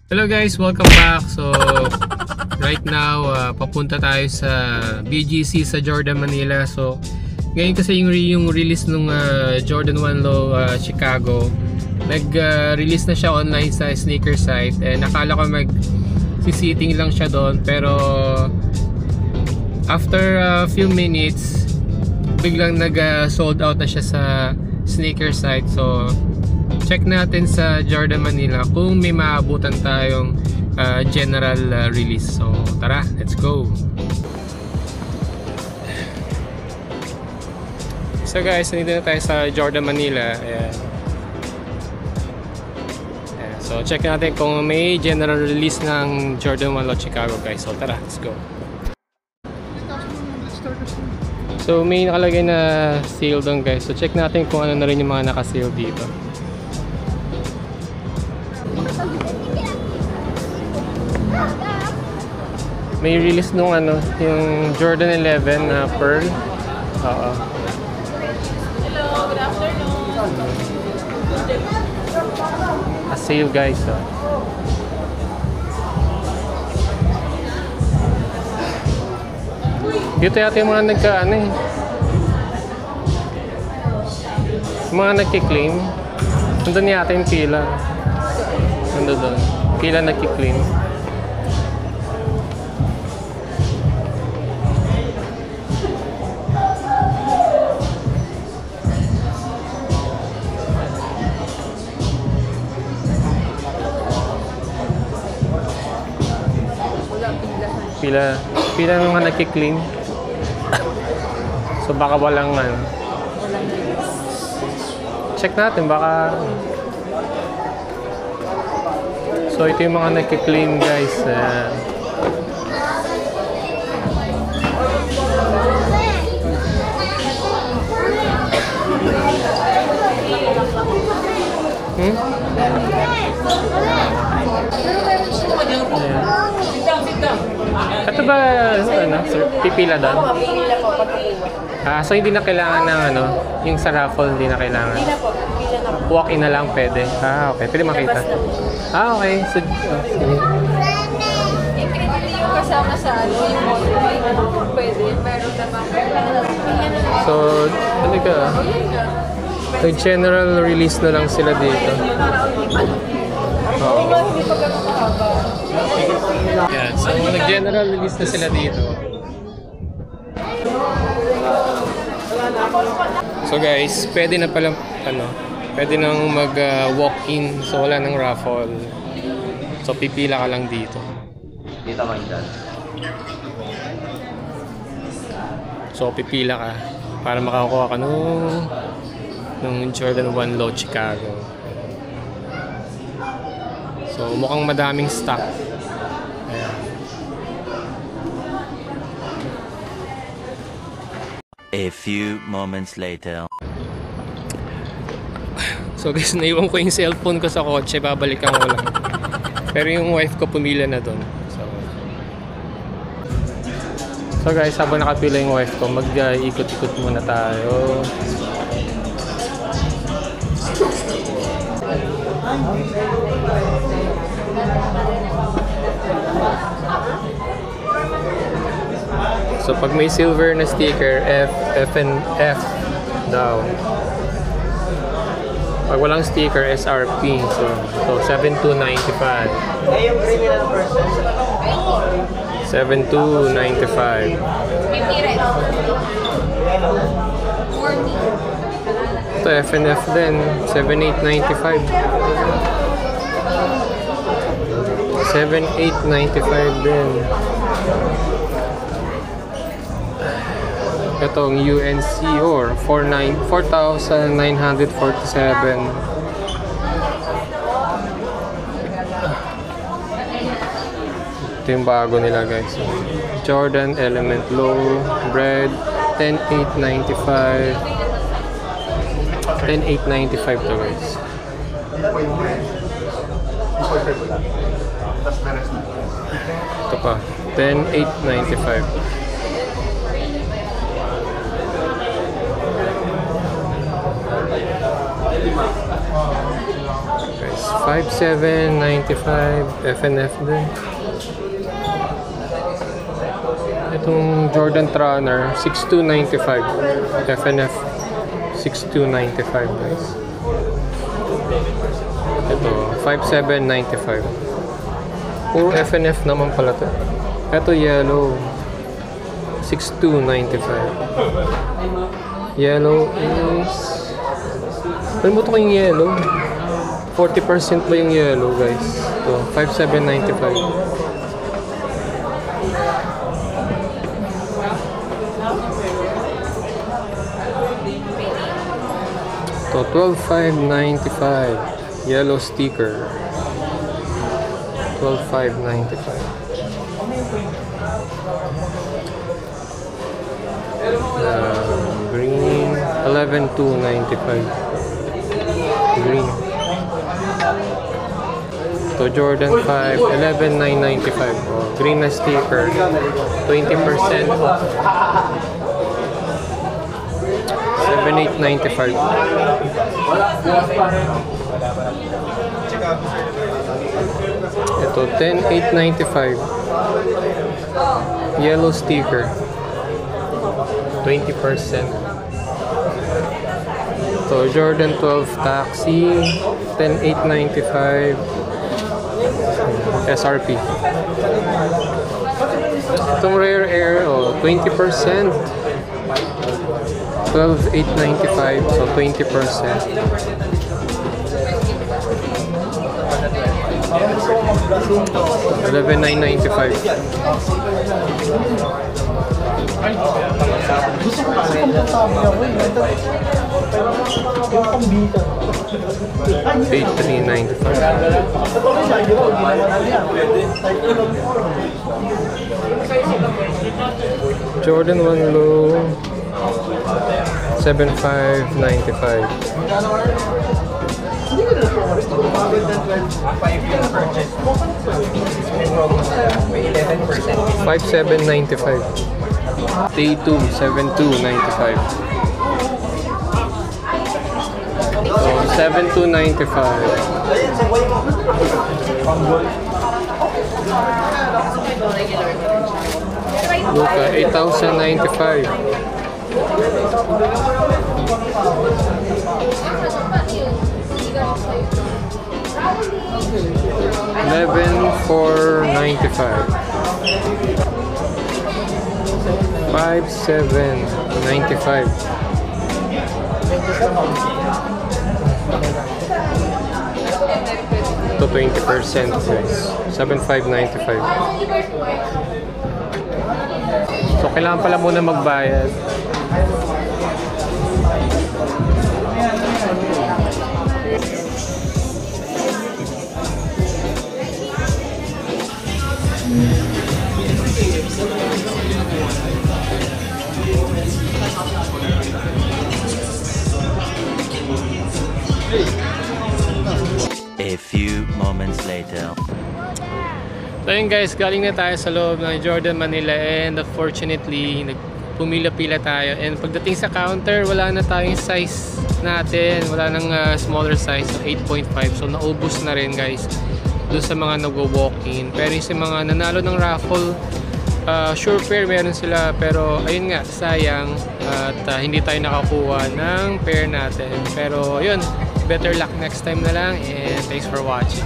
Hello guys, welcome back. So right now papunta tayo sa BGC sa Jordan, Manila. So ngayon kasi yung release nung Jordan 1 Low Chicago, nag-release na siya online sa sneaker site. And nakala ko mag-sitting lang siya doon, pero after a few minutes biglang nag-sold out na siya sa sneaker site. So check natin sa Jordan, Manila kung may maabutan tayong general release. So tara, let's go. So guys, nandito na tayo sa Jordan, Manila. Ayan. Ayan. So check natin kung may general release ng Jordan 1 Low Chicago guys. So tara, let's go. So may nakalagay na sale doon guys. So check natin kung ano na rin yung mga naka-sale dito. May release nung yung Jordan 11 na Pearl. Oo. Hello, good afternoon. A sale guys. Dito yata yung mga yung mga nagki-claim. Nandun yata yung pila. Nandun doon. Pila nagki-claim. Pila ng mga nagki-clean. So baka walang check natin baka. So ito yung mga nagki-clean guys. Ito ba sir, pipila doon? Pipila po, pagpila. So hindi na kailangan ng yung sa raffle, hindi na kailangan. Hindi na po, pipila na po. Walk-in na lang pwede. Okay, pwede makita. Okay. So Yung kasama sa yung model, pwede, meron naman. So, so general release na lang sila dito. Oo. Yeah, so nag-general release na sila dito. So guys, pwede na pala pwede nang mag-walk-in, so wala nang raffle. So pipila ka lang dito. Dito man dyan. So pipila ka para makakuha ka nung Jordan 1 Low Chicago. So mukhang madaming stock. Ayan. A few moments later. So guys, naiwan ko yung cellphone ko sa kotse, babalikan ko lang. Pero yung wife ko pumila na doon. So guys, habang nakapila yung wife ko, mag-ikot-ikot muna tayo. So pag may silver na sticker, F and F daw. Pag walang sticker, SRP. So 7,295. Yung criminal person. 7,295. Ito F and F din, 7,895. 7,895 din. Itong UNC or 4,947. Ito yung bago nila guys. Jordan Element Low Bread 10,895. 10,895 to guys. Ito pa 10,895. Guys, 5,795 FNF din. Itong Jordan Trunner 6,295 FNF 6,295 guys. Ito 5,795. Puro FNF naman pala to. Ito yellow 6,295. Yellow is kalimutan ko yung yellow. 40% ba yung yellow guys? Ito 5,795. So 12,595 yellow sticker. 12,595. Green 11,295. Green. So Jordan 5 11,995. Oh, green na sticker. 20% off. 7,895. Ito 10,895. Yellow sticker. 20%. So Jordan 12 taxi 10,895. SRP. Itong Rare Air 20%. 12,895, so 20%. 11,995. Gusto ko kasi komportable ako eh. Yung pambita. 8,395. Jordan 1 low 7,595. 5,795. T2 7,295. So 7,295. Luka 8,095. 11,495. 5,795. To 20% guys. 7,595. So kailangan pala muna magbayad. A few moments later. So yun guys, galing na tayo sa loob ng Jordan Manila and unfortunately pumila-pila tayo and pagdating sa counter wala na tayong size natin, wala nang smaller size, so 8.5, so naubos na rin guys doon sa mga nagwo-walk-in. Pero yung sa mga nanalo ng raffle, sure pair meron sila, pero ayun nga, sayang at hindi tayo nakakuha ng pair natin. Pero yun, better luck next time na lang and thanks for watching.